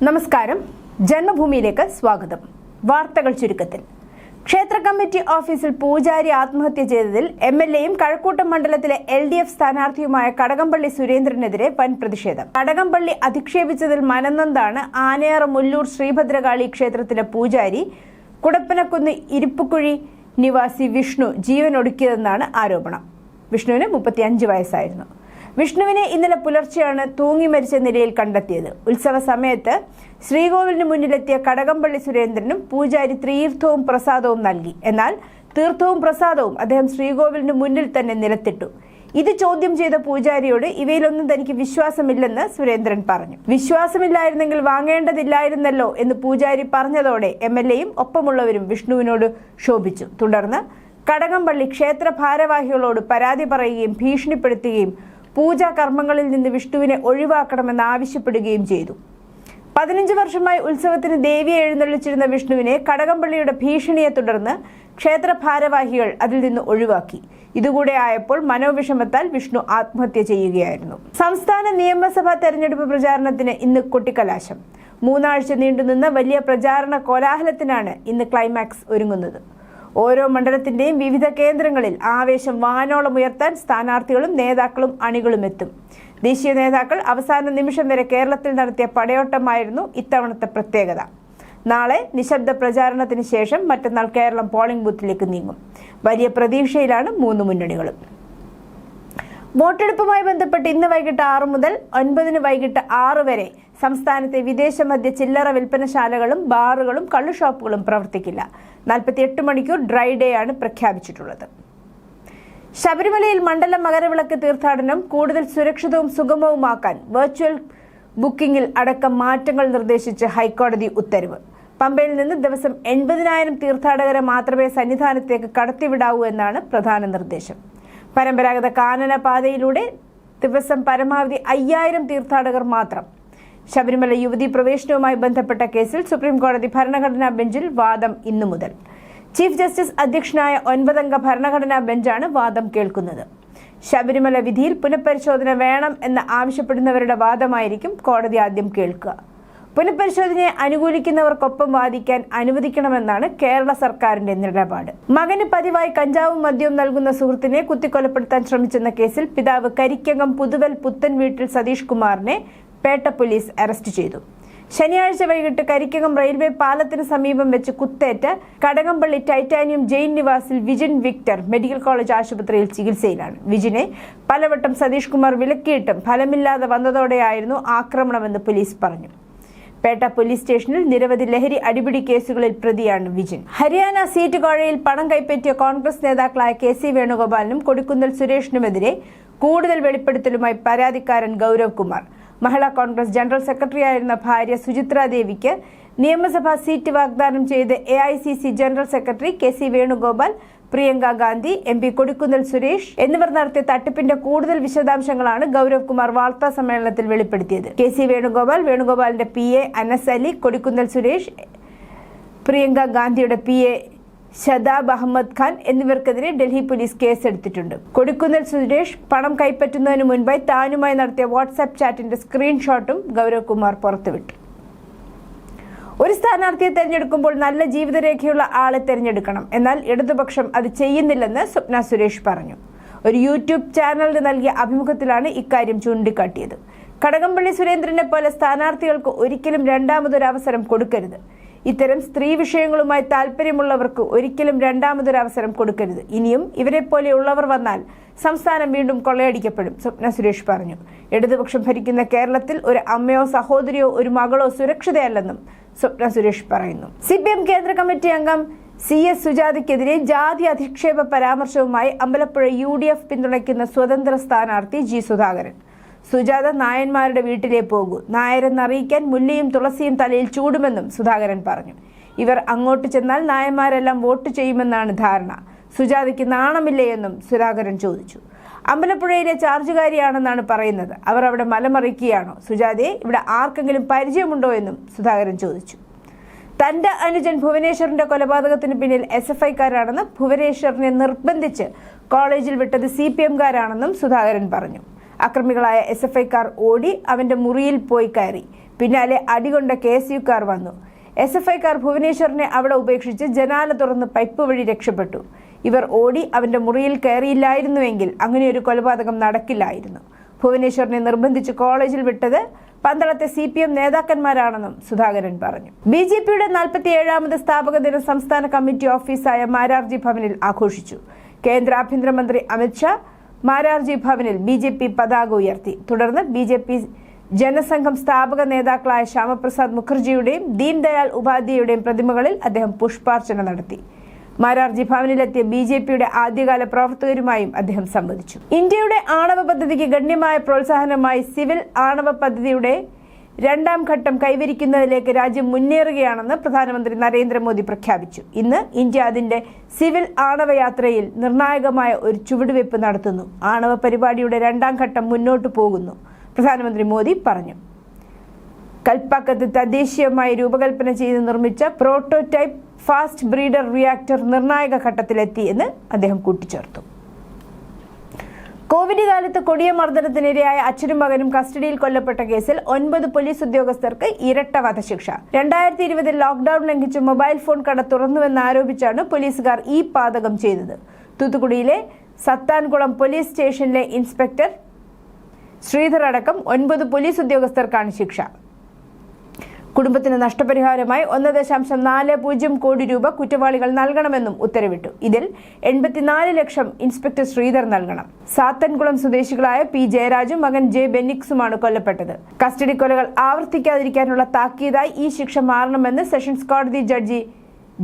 നമസ്കാരം, ജന്മഭൂമിയിലേക്ക് സ്വാഗതം. വാർത്തകൾ ചുരുക്കത്തിൽ. ക്ഷേത്ര കമ്മിറ്റി ഓഫീസിൽ പൂജാരി ആത്മഹത്യ ചെയ്തതിൽ എംഎൽഎയും കഴക്കൂട്ടം മണ്ഡലത്തിലെ LDF സ്ഥാനാർത്ഥിയുമായ കടകംപള്ളി സുരേന്ദ്രനെതിരെ വൻ പ്രതിഷേധം. കടകംപള്ളി അധിക്ഷേപിച്ചതിൽ മനനൊന്താണ് ആനയാർ മുല്ലൂർ ശ്രീഭദ്രകാളി ക്ഷേത്രത്തിലെ പൂജാരി കുടപ്പനക്കുന്ന് ഇരിപ്പുക്കുഴി നിവാസി വിഷ്ണു ജീവനൊടുക്കിയതെന്നാണ് ആരോപണം. വിഷ്ണുവിന് 35 വയസ്സായിരുന്നു. വിഷ്ണുവിനെ ഇന്നലെ പുലർച്ചെയാണ് തൂങ്ങി മരിച്ച നിലയിൽ കണ്ടെത്തിയത്. ഉത്സവ സമയത്ത് ശ്രീകോവിലിന് മുന്നിലെത്തിയ കടകംപള്ളി സുരേന്ദ്രനും പൂജാരി തീർത്ഥവും പ്രസാദവും നൽകി. എന്നാൽ തീർത്ഥവും പ്രസാദവും അദ്ദേഹം ശ്രീകോവിലിന് മുന്നിൽ തന്നെ നിലത്തിട്ടു. ഇത് ചോദ്യം ചെയ്ത പൂജാരിയോട് ഇവയിലൊന്നും തനിക്ക് വിശ്വാസമില്ലെന്ന് സുരേന്ദ്രൻ പറഞ്ഞു. വിശ്വാസമില്ലായിരുന്നെങ്കിൽ വാങ്ങേണ്ടതില്ലായിരുന്നല്ലോ എന്ന് പൂജാരി പറഞ്ഞതോടെ MLAയും ഒപ്പമുള്ളവരും വിഷ്ണുവിനോട് ക്ഷോഭിച്ചു. തുടർന്ന് കടകംപള്ളി ക്ഷേത്ര ഭാരവാഹികളോട് പരാതി പറയുകയും ഭീഷണിപ്പെടുത്തുകയും പൂജാ കർമ്മങ്ങളിൽ നിന്ന് വിഷ്ണുവിനെ ഒഴിവാക്കണമെന്ന് ആവശ്യപ്പെടുകയും ചെയ്തു. 15 വർഷമായി ഉത്സവത്തിന് ദേവിയെ എഴുന്നള്ളിച്ചിരുന്ന വിഷ്ണുവിനെ കടകംപള്ളിയുടെ ഭീഷണിയെ തുടർന്ന് ക്ഷേത്ര ഭാരവാഹികൾ അതിൽ നിന്ന് ഒഴിവാക്കി. ഇതുകൂടെ ആയപ്പോൾ മനോവിഷമത്താൽ വിഷ്ണു ആത്മഹത്യ ചെയ്യുകയായിരുന്നു. സംസ്ഥാന നിയമസഭാ തെരഞ്ഞെടുപ്പ് പ്രചാരണത്തിന് ഇന്ന് കൊട്ടിക്കലാശം. 3 ആഴ്ച നീണ്ടുനിന്ന വലിയ പ്രചാരണ കോലാഹലത്തിനാണ് ഇന്ന് ക്ലൈമാക്സ് ഒരുങ്ങുന്നത്. ഓരോ മണ്ഡലത്തിന്റെയും വിവിധ കേന്ദ്രങ്ങളിൽ ആവേശം വാനോളം ഉയർത്താൻ സ്ഥാനാർത്ഥികളും നേതാക്കളും അണികളും എത്തും. ദേശീയ നേതാക്കൾ അവസാന നിമിഷം വരെ കേരളത്തിൽ നടത്തിയ പടയോട്ടമായിരുന്നു ഇത്തവണത്തെ പ്രത്യേകത. നാളെ നിശബ്ദ പ്രചാരണത്തിന് ശേഷം മറ്റന്നാൾ കേരളം പോളിംഗ് ബൂത്തിലേക്ക് നീങ്ങും. വലിയ പ്രതീക്ഷയിലാണ് 3 മുന്നണികളും. വോട്ടെടുപ്പുമായി ബന്ധപ്പെട്ട് ഇന്ന് വൈകിട്ട് 6 മുതൽ 9 വൈകിട്ട് 6 വരെ സംസ്ഥാനത്തെ വിദേശ മദ്യ ചില്ലറ വിൽപ്പനശാലകളും ബാറുകളും കള്ളുഷോപ്പുകളും പ്രവർത്തിക്കില്ല. 48 മണിക്കൂർ ഡ്രൈ ഡേ ആണ് പ്രഖ്യാപിച്ചിട്ടുള്ളത്. ശബരിമലയിൽ മണ്ഡല മകരവിളക്ക് തീർത്ഥാടനം കൂടുതൽ സുരക്ഷിതവും സുഗമവുമാക്കാൻ വെർച്വൽ ബുക്കിംഗിൽ അടക്കം മാറ്റങ്ങൾ നിർദ്ദേശിച്ച് ഹൈക്കോടതി ഉത്തരവ്. പമ്പയിൽ നിന്ന് ദിവസം 80,000 തീർത്ഥാടകരെ മാത്രമേ സന്നിധാനത്തേക്ക് കടത്തിവിടാവൂ എന്നാണ് പ്രധാന നിർദ്ദേശം. പരമ്പരാഗത കാനന പാതയിലൂടെ ദിവസം പരമാവധി 5,000 തീർത്ഥാടകർ മാത്രം. ശബരിമല യുവതി പ്രവേശനവുമായി ബന്ധപ്പെട്ട കേസിൽ സുപ്രീം കോടതി ഭരണഘടനാ ബെഞ്ചിൽ വാദം ഇന്നു മുതൽ. ചീഫ് ജസ്റ്റിസ് അധ്യക്ഷനായ 9-അംഗ ഭരണഘടനാ ബെഞ്ചാണ് വാദം കേൾക്കുന്നത്. ശബരിമല വിധിയിൽ പുനഃപരിശോധന വേണം എന്ന് ആവശ്യപ്പെടുന്നവരുടെ വാദമായിരിക്കും കോടതി ആദ്യം കേൾക്കുക. പുനഃപരിശോധനയെ അനുകൂലിക്കുന്നവർക്കൊപ്പം വാദിക്കാൻ അനുവദിക്കണമെന്നാണ് കേരള സർക്കാരിന്റെ നിലപാട്. മകന് പതിവായി കഞ്ചാവും മദ്യവും നൽകുന്ന സുഹൃത്തിനെ കുത്തിക്കൊലപ്പെടുത്താൻ ശ്രമിച്ചെന്ന കേസിൽ പിതാവ് കരിക്കകം പുതുവൽ പുത്തൻ വീട്ടിൽ സതീഷ് കുമാറിനെ പേട്ട പോലീസ് അറസ്റ്റ് ചെയ്തു. ശനിയാഴ്ച വൈകിട്ട് കരിക്കകം റെയിൽവേ പാലത്തിന് സമീപം വെച്ച് കുത്തേറ്റ് കടകംപള്ളി ടൈറ്റാനിയം ജെയിൻ നിവാസിൽ വിജിൻ വിക്ടർ മെഡിക്കൽ കോളേജ് ആശുപത്രിയിൽ ചികിത്സയിലാണ്. വിജിനെ പലവട്ടം സതീഷ് കുമാർ വിലക്കിയിട്ടും ഫലമില്ലാതെ വന്നതോടെയായിരുന്നു ആക്രമണമെന്ന് പോലീസ് പറഞ്ഞു. പേട്ട പോലീസ് സ്റ്റേഷനിൽ നിരവധി ലഹരി അടിപിടി കേസുകളിൽ പ്രതിയാണ് വിജിൻ. ഹരിയാന സീറ്റ് കോഴയിൽ പണം കൈപ്പറ്റിയ കോൺഗ്രസ് നേതാക്കളായ KC വേണുഗോപാലിനും കൊടിക്കുന്നിൽ സുരേഷിനുമെതിരെ കൂടുതൽ വെളിപ്പെടുത്തലുമായി പരാതിക്കാരൻ ഗൗരവ് കുമാർ. മഹിളാ കോൺഗ്രസ് ജനറൽ സെക്രട്ടറിയായിരുന്ന ഭാര്യ സുചിത്ര ദേവിക്ക് നിയമസഭാ സീറ്റ് വാഗ്ദാനം ചെയ്ത് AICC general secretary KC Venugopal, Priyanka Gandhi, MP Kodikunnil Suresh എന്നിവർ നടത്തിയ തട്ടിപ്പിന്റെ കൂടുതൽ വിശദാംശങ്ങളാണ് ഗൗരവ് കുമാർ വാർത്താ സമ്മേളനത്തിൽ വെളിപ്പെടുത്തിയത്. KC വേണുഗോപാൽ, വേണുഗോപാലിന്റെ PA അനസ് അലി, കൊടിക്കുന്നിൽ സുരേഷ്, പ്രിയങ്ക ഗാന്ധിയുടെ PA ഷദാബ് അഹമ്മദ് ഖാൻ എന്നിവർക്കെതിരെ ഡൽഹി പോലീസ് കേസെടുത്തിട്ടുണ്ട്. കൊടിക്കുന്നിൽ സുരേഷ് പണം കൈപ്പറ്റുന്നതിന് മുൻപായി താനുമായി നടത്തിയ വാട്സാപ്പ് ചാറ്റിന്റെ സ്ക്രീൻഷോട്ടും ഗൗരവ് കുമാർ പുറത്തുവിട്ടു. ഒരു സ്ഥാനാർത്ഥിയെ തെരഞ്ഞെടുക്കുമ്പോൾ നല്ല ജീവിതരേഖയുള്ള ആളെ തെരഞ്ഞെടുക്കണം. എന്നാൽ ഇടതുപക്ഷം അത് ചെയ്യുന്നില്ലെന്ന് സ്വപ്ന സുരേഷ് പറഞ്ഞു. ഒരു യൂട്യൂബ് ചാനലിന് നൽകിയ അഭിമുഖത്തിലാണ് ഇക്കാര്യം ചൂണ്ടിക്കാട്ടിയത്. കടകംപള്ളി സുരേന്ദ്രനെ പോലെ സ്ഥാനാർത്ഥികൾക്ക് ഒരിക്കലും രണ്ടാമതൊരവസരം കൊടുക്കരുത്. ഇത്തരം സ്ത്രീ വിഷയങ്ങളുമായി താല്പര്യമുള്ളവർക്ക് ഒരിക്കലും രണ്ടാമതൊരവസരം കൊടുക്കരുത്. ഇനിയും ഇവരെ പോലെയുള്ളവർ വന്നാൽ സംസ്ഥാനം വീണ്ടും കൊള്ളയടിക്കപ്പെടും, സ്വപ്ന സുരേഷ് പറഞ്ഞു. ഇടതുപക്ഷം ഭരിക്കുന്ന കേരളത്തിൽ ഒരു അമ്മയോ സഹോദരിയോ ഒരു മകളോ സുരക്ഷിതയല്ലെന്നും സ്വപ്ന സുരേഷ് പറയുന്നു. CPM കേന്ദ്ര കമ്മിറ്റി അംഗം CS സുജാതയ്ക്കെതിരെ ജാതി അധിക്ഷേപ പരാമർശവുമായി അമ്പലപ്പുഴ UDF പിന്തുണയ്ക്കുന്ന സ്വതന്ത്ര സ്ഥാനാർത്ഥി G സുധാകരൻ. സുജാത നായന്മാരുടെ വീട്ടിലേ പോകൂ, നായരെന്നറിയിക്കാൻ മുല്ലയും തുളസിയും തലയിൽ ചൂടുമെന്നും സുധാകരൻ പറഞ്ഞു. ഇവർ അങ്ങോട്ട് ചെന്നാൽ നായന്മാരെല്ലാം വോട്ട് ചെയ്യുമെന്നാണ് ധാരണ. സുജാതയ്ക്ക് നാണമില്ലേ എന്നും സുധാകരൻ ചോദിച്ചു. അമ്പലപ്പുഴയിലെ ചാർജുകാരിയാണെന്നാണ് പറയുന്നത്. അവർ അവിടെ മലമറിക്കുകയാണോ? സുജാതയെ ഇവിടെ ആർക്കെങ്കിലും പരിചയമുണ്ടോ എന്നും സുധാകരൻ ചോദിച്ചു. തന്റെ അനുജൻ ഭുവനേശ്വറിന്റെ കൊലപാതകത്തിന് പിന്നിൽ SFIക്കാരാണെന്ന് ഭുവനേശ്വറിനെ നിർബന്ധിച്ച് കോളേജിൽ വിട്ടത് CPMകാരാണെന്നും സുധാകരൻ പറഞ്ഞു. അക്രമികളായ SFIക്കാർ ഓടി അവന്റെ മുറിയിൽ പോയി കയറി. പിന്നാലെ അടികൊണ്ട KSUക്കാർ വന്നു. SFIക്കാർ ഭുവനേശ്വറിനെ അവിടെ ഉപേക്ഷിച്ച് ജനാല തുറന്ന് പൈപ്പ് വഴി രക്ഷപ്പെട്ടു. ഇവർ ഓടി അവന്റെ മുറിയിൽ കയറിയില്ലായിരുന്നുവെങ്കിൽ അങ്ങനെയൊരു കൊലപാതകം നടക്കില്ലായിരുന്നു. ഭുവനേശ്വറിനെ നിർബന്ധിച്ച് കോളേജിൽ വിട്ടത് പന്തളത്തെ CPM നേതാക്കന്മാരാണെന്നും സുധാകരൻ പറഞ്ഞു. BJPയുടെ 47ാമത് സ്ഥാപക ദിനം സംസ്ഥാന കമ്മിറ്റി ഓഫീസായ മാരാർജി ഭവനിൽ ആഘോഷിച്ചു. കേന്ദ്ര ആഭ്യന്തരമന്ത്രി അമിത്ഷാ മാരാർജി ഭവനിൽ BJP പതാക ഉയർത്തി. തുടർന്ന് BJP ജനസംഘം സ്ഥാപക നേതാക്കളായ ശ്യാമപ്രസാദ് മുഖർജിയുടെയും ദീൻ ദയാൽ ഉപാധ്യായുടെയും പ്രതിമകളിൽ അദ്ദേഹം പുഷ്പാർച്ചന നടത്തി. മാരാർജി ഭവനിലെത്തിയ BJPയുടെ ആദ്യകാല പ്രവർത്തകരുമായും അദ്ദേഹം സംവദിച്ചു. ഇന്ത്യയുടെ ആണവ പദ്ധതിക്ക് ഗണ്യമായ പ്രോത്സാഹനമായി സിവിൽ ആണവ പദ്ധതിയുടെ 2ാം ഘട്ടം കൈവരിക്കുന്നതിലേക്ക് രാജ്യം മുന്നേറുകയാണെന്ന് പ്രധാനമന്ത്രി നരേന്ദ്രമോദി പ്രഖ്യാപിച്ചു. ഇന്ന് ഇന്ത്യ അതിന്റെ സിവിൽ ആണവ യാത്രയിൽ നിർണായകമായ ഒരു ചുവടുവയ്പ് നടത്തുന്നു. ആണവ പരിപാടിയുടെ 2ാം ഘട്ടം മുന്നോട്ടു പോകുന്നു, പ്രധാനമന്ത്രി മോദി പറഞ്ഞു. കൽപ്പാക്കത്ത് തദ്ദേശീയമായി രൂപകൽപ്പന ചെയ്ത് നിർമ്മിച്ച പ്രോട്ടോടൈപ്പ് ഫാസ്റ്റ് ബ്രീഡർ റിയാക്ടർ നിർണായക ഘട്ടത്തിലെത്തി എന്ന് അദ്ദേഹം കൂട്ടിച്ചേർത്തു. കോവിഡ് കാലത്ത് കൊടിയ മർദ്ദനത്തിനിരയായ അച്ഛനും മകനും കസ്റ്റഡിയിൽ കൊല്ലപ്പെട്ട കേസിൽ 9 പോലീസ് ഉദ്യോഗസ്ഥർക്ക് ഇരട്ട വധശിക്ഷ. 2020 ലോക്ഡൌൺ ലംഘിച്ച് മൊബൈൽ ഫോൺ കട തുറന്നുവെന്നാരോപിച്ചാണ് പോലീസുകാർ ഈ പാതകം ചെയ്തത്. തൂത്തുക്കുടിയിലെ സത്താൻകുളം പോലീസ് സ്റ്റേഷനിലെ ഇൻസ്പെക്ടർ ശ്രീധർ അടക്കം 9 പോലീസ് ഉദ്യോഗസ്ഥർക്കാണ് ശിക്ഷ. കുടുംബത്തിന് നഷ്ടപരിഹാരമായി 1.40 കോടി രൂപ കുറ്റവാളികൾ നൽകണമെന്നും ഉത്തരവിട്ടു. ഇതിൽ 84 ലക്ഷം ഇൻസ്പെക്ടർ ശ്രീധർ നൽകണം. സാത്തൻകുളം സ്വദേശികളായ P ജയരാജും മകൻ J ബെന്നിക്സുമാണ് കൊല്ലപ്പെട്ടത്. കസ്റ്റഡി കൊലകൾ ആവർത്തിക്കാതിരിക്കാനുള്ള താക്കീതായി ഈ ശിക്ഷ മാറണമെന്ന് സെഷൻസ് കോടതി ജഡ്ജി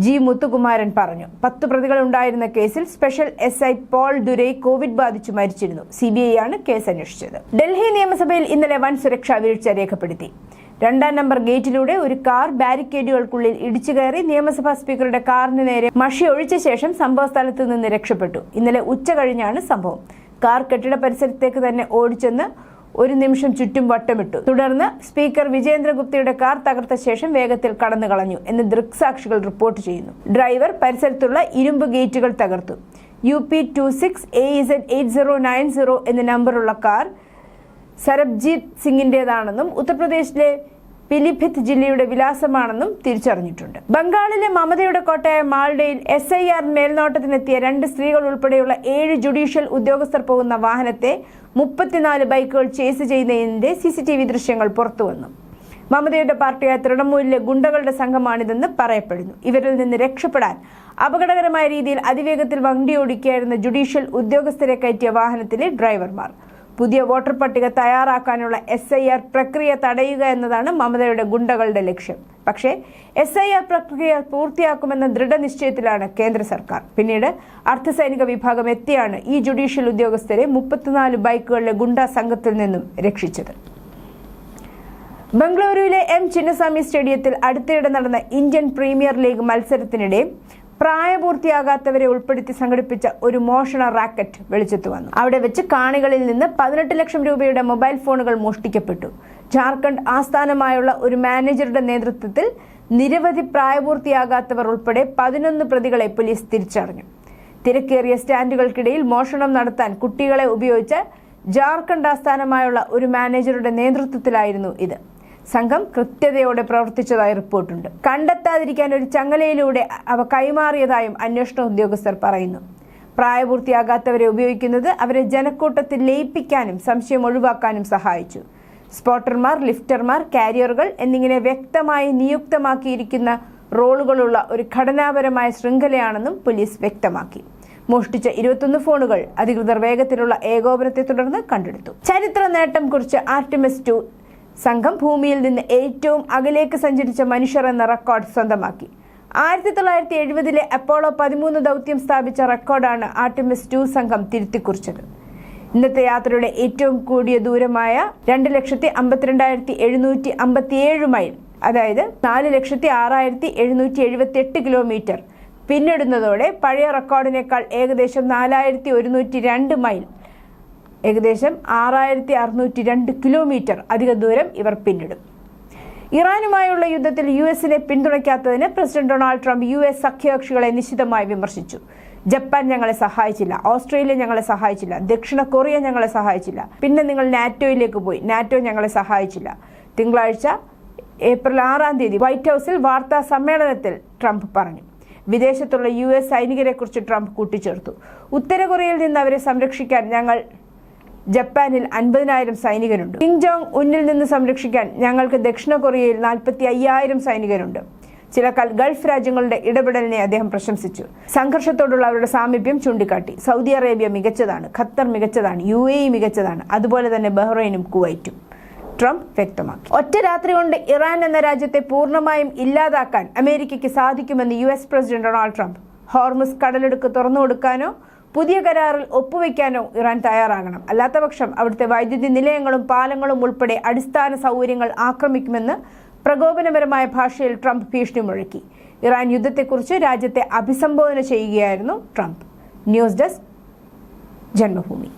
G മുത്തുകുമാരൻ പറഞ്ഞു. 10 പ്രതികൾ ഉണ്ടായിരുന്ന കേസിൽ special SI Paul Durai Covid ബാധിച്ചു മരിച്ചിരുന്നു. CBI ആണ് കേസ് അന്വേഷിച്ചത്. ഡൽഹി നിയമസഭയിൽ ഇന്നലെ വൻ സുരക്ഷാ വീഴ്ച രേഖപ്പെടുത്തി. 2ാം നമ്പർ ഗേറ്റിലൂടെ ഒരു കാർ ബാരിക്കേഡുകൾക്കുള്ളിൽ ഇടിച്ചു കയറി നിയമസഭാ സ്പീക്കറുടെ കാറിന് നേരെ മഷി ഒഴിച്ച ശേഷം സംഭവ സ്ഥലത്ത് നിന്ന് രക്ഷപ്പെട്ടു. ഇന്നലെ ഉച്ച കഴിഞ്ഞാണ് സംഭവം. കാർ കെട്ടിട പരിസരത്തേക്ക് തന്നെ ഓടിച്ചെന്ന് 1 നിമിഷം ചുറ്റും വട്ടമിട്ടു. തുടർന്ന് സ്പീക്കർ വിജേന്ദ്ര ഗുപ്തയുടെ കാർ തകർത്ത ശേഷം വേഗത്തിൽ കടന്നു കളഞ്ഞു എന്ന് ദൃക്സാക്ഷികൾ റിപ്പോർട്ട് ചെയ്യുന്നു. ഡ്രൈവർ പരിസരത്തുള്ള ഇരുമ്പ് ഗേറ്റുകൾ തകർത്തു. UP 26 AZ 8090 എന്ന നമ്പറുള്ള കാർ സരബ്ജീത് സിംഗിന്റേതാണെന്നും ഉത്തർപ്രദേശിലെ പിലിഭിത്ത് ജില്ലയുടെ വിലാസമാണെന്നും തിരിച്ചറിഞ്ഞിട്ടുണ്ട്. ബംഗാളിലെ മമതയുടെ കോട്ടയായ മാൾഡയിൽ SIR മേൽനോട്ടത്തിനെത്തിയ 2 സ്ത്രീകൾ ഉൾപ്പെടെയുള്ള 7 ജുഡീഷ്യൽ ഉദ്യോഗസ്ഥർ പോകുന്ന വാഹനത്തെ 34 ബൈക്കുകൾ ചേസ് ചെയ്യുന്നതിന്റെ CCTV ദൃശ്യങ്ങൾ പുറത്തുവന്നു. മമതയുടെ പാർട്ടിയായ തൃണമൂലിലെ ഗുണ്ടകളുടെ സംഘമാണിതെന്ന് പറയപ്പെടുന്നു. ഇവരിൽ നിന്ന് രക്ഷപ്പെടാൻ അപകടകരമായ രീതിയിൽ അതിവേഗത്തിൽ വണ്ടി ഓടിക്കുകയായിരുന്ന ജുഡീഷ്യൽ ഉദ്യോഗസ്ഥരെ കയറ്റിയ വാഹനത്തിലെ ഡ്രൈവർമാർ. പുതിയ വോട്ടർ പട്ടിക തയ്യാറാക്കാനുള്ള SIR പ്രക്രിയ തടയുക എന്നതാണ് മമതയുടെ ഗുണ്ടകളുടെ ലക്ഷ്യം. പക്ഷേ SIR പ്രക്രിയ പൂർത്തിയാക്കുമെന്ന ദൃഢനിശ്ചയത്തിലാണ് കേന്ദ്ര സർക്കാർ. പിന്നീട് അർദ്ധസൈനിക വിഭാഗം എത്തിയാണ് ഈ ജുഡീഷ്യൽ ഉദ്യോഗസ്ഥരെ 34 ബൈക്കുകളിലെ ഗുണ്ടാ സംഘത്തിൽ നിന്നും രക്ഷിച്ചത്. ബംഗളൂരുവിലെ M ചിന്നസ്വാമി സ്റ്റേഡിയത്തിൽ അടുത്തിടെ നടന്ന ഇന്ത്യൻ പ്രീമിയർ ലീഗ് മത്സരത്തിനിടെ പ്രായപൂർത്തിയാകാത്തവരെ ഉൾപ്പെടുത്തി സംഘടിപ്പിച്ച ഒരു മോഷണ റാക്കറ്റ് വെളിച്ചത്തു വന്നു. അവിടെ വെച്ച് കാണികളിൽ നിന്ന് 18 ലക്ഷം രൂപയുടെ മൊബൈൽ ഫോണുകൾ മോഷ്ടിക്കപ്പെട്ടു. ജാർഖണ്ഡ് ആസ്ഥാനമായുള്ള ഒരു മാനേജറുടെ നേതൃത്വത്തിൽ നിരവധി പ്രായപൂർത്തിയാകാത്തവർ ഉൾപ്പെടെ 11 പ്രതികളെ പോലീസ് തിരിച്ചറിഞ്ഞു. തിരക്കേറിയ സ്റ്റാൻഡുകൾക്കിടയിൽ മോഷണം നടത്താൻ കുട്ടികളെ ഉപയോഗിച്ച ജാർഖണ്ഡ് ആസ്ഥാനമായുള്ള ഒരു മാനേജറുടെ നേതൃത്വത്തിലായിരുന്നു ഇത്. സംഘം കൃത്യതയോടെ പ്രവർത്തിച്ചതായി റിപ്പോർട്ടുണ്ട്. കണ്ടെത്താതിരിക്കാൻ ഒരു ചങ്ങലയിലൂടെ അവ കൈമാറിയതായും അന്വേഷണ ഉദ്യോഗസ്ഥർ പറയുന്നു. പ്രായപൂർത്തിയാകാത്തവരെ ഉപയോഗിക്കുന്നത് അവരെ ജനക്കൂട്ടത്തിൽ ലയിപ്പിക്കാനും സംശയം ഒഴിവാക്കാനും സഹായിച്ചു. സ്പോട്ടർമാർ, ലിഫ്റ്റർമാർ, കാരിയറുകൾ എന്നിങ്ങനെ വ്യക്തമായി നിയുക്തമാക്കിയിരിക്കുന്ന റോളുകളുള്ള ഒരു ഘടനാപരമായ ശൃംഖലയാണെന്നും പോലീസ് വ്യക്തമാക്കി. മോഷ്ടിച്ച 21 ഫോണുകൾ അധികൃതർ വേഗത്തിലുള്ള ഏകോപനത്തെ തുടർന്ന് കണ്ടെടുത്തു. ചരിത്ര നേട്ടം കുറിച്ച് ആർട്ടിമിസ് 2 സംഘം ഭൂമിയിൽ നിന്ന് ഏറ്റവും അകലേക്ക് സഞ്ചരിച്ച മനുഷ്യർ എന്ന റെക്കോർഡ് സ്വന്തമാക്കി. 1970 അപ്പോളോ 13 ദൗത്യം സ്ഥാപിച്ച റെക്കോർഡാണ് ആർട്ടിമിസ് 2 സംഘം തിരുത്തിക്കുറിച്ചത്. ഇന്നത്തെ യാത്രയുടെ ഏറ്റവും കൂടിയ ദൂരമായ 2,52,757 മൈൽ, അതായത് 4,06,778 കിലോമീറ്റർ പിന്നിടുന്നതോടെ പഴയ റെക്കോർഡിനേക്കാൾ ഏകദേശം 4,102 മൈൽ, ഏകദേശം 6,602 കിലോമീറ്റർ അധിക ദൂരം ഇവർ പിന്നിടും. ഇറാനുമായുള്ള യുദ്ധത്തിൽ US-നെ പിന്തുണയ്ക്കാത്തതിന് പ്രസിഡന്റ് ഡൊണാൾഡ് ട്രംപ് US സഖ്യകക്ഷികളെ നിശിതമായി വിമർശിച്ചു. ജപ്പാൻ ഞങ്ങളെ സഹായിച്ചില്ല, ഓസ്ട്രേലിയ ഞങ്ങളെ സഹായിച്ചില്ല, ദക്ഷിണ കൊറിയ ഞങ്ങളെ സഹായിച്ചില്ല, പിന്നെ നിങ്ങൾ നാറ്റോയിലേക്ക് പോയി, നാറ്റോ ഞങ്ങളെ സഹായിച്ചില്ല. തിങ്കളാഴ്ച ഏപ്രിൽ 6 വൈറ്റ് ഹൌസിൽ വാർത്താ സമ്മേളനത്തിൽ ട്രംപ് പറഞ്ഞു. വിദേശത്തുള്ള US സൈനികരെക്കുറിച്ച് ട്രംപ് കൂട്ടിച്ചേർത്തു. ഉത്തര കൊറിയയിൽ നിന്ന് അവരെ സംരക്ഷിക്കാൻ ഞങ്ങൾ ജപ്പാനിൽ 50,000 സൈനികരുണ്ട്. കിം ജോങ് ഉന്നിൽ നിന്ന് സംരക്ഷിക്കാൻ ഞങ്ങൾക്ക് ദക്ഷിണ കൊറിയയിൽ 45,000 സൈനികരുണ്ട്. ചില ഗൾഫ് രാജ്യങ്ങളുടെ ഇടപെടലിനെ അദ്ദേഹം പ്രശംസിച്ചു. സംഘർഷത്തോടുള്ള അവരുടെ സാമീപ്യം ചൂണ്ടിക്കാട്ടി. സൗദി അറേബ്യ മികച്ചതാണ്, ഖത്തർ മികച്ചതാണ്, UAE മികച്ചതാണ്, അതുപോലെ തന്നെ ബഹ്റൈനും കുവൈറ്റും ട്രംപ് വ്യക്തമാക്കി. ഒറ്റ രാത്രി കൊണ്ട് ഇറാൻ എന്ന രാജ്യത്തെ പൂർണ്ണമായും ഇല്ലാതാക്കാൻ അമേരിക്കയ്ക്ക് സാധിക്കുമെന്ന് US president Donald Trump. Hormuz കടലിടുക്ക് തുറന്നുകൊടുക്കാനോ പുതിയ കരാറിൽ ഒപ്പുവെക്കാനോ ഇറാൻ തയ്യാറാകണം. അല്ലാത്തപക്ഷം അവിടുത്തെ വൈദ്യുതി നിലയങ്ങളും പാലങ്ങളും ഉൾപ്പെടെ അടിസ്ഥാന സൗകര്യങ്ങൾ ആക്രമിക്കുമെന്ന് പ്രകോപനപരമായ ഭാഷയിൽ ട്രംപ് ഭീഷണി മുഴക്കി. ഇറാൻ യുദ്ധത്തെക്കുറിച്ച് രാജ്യത്തെ അഭിസംബോധന ചെയ്യുകയായിരുന്നു ട്രംപ്. News desk Janmabhumi.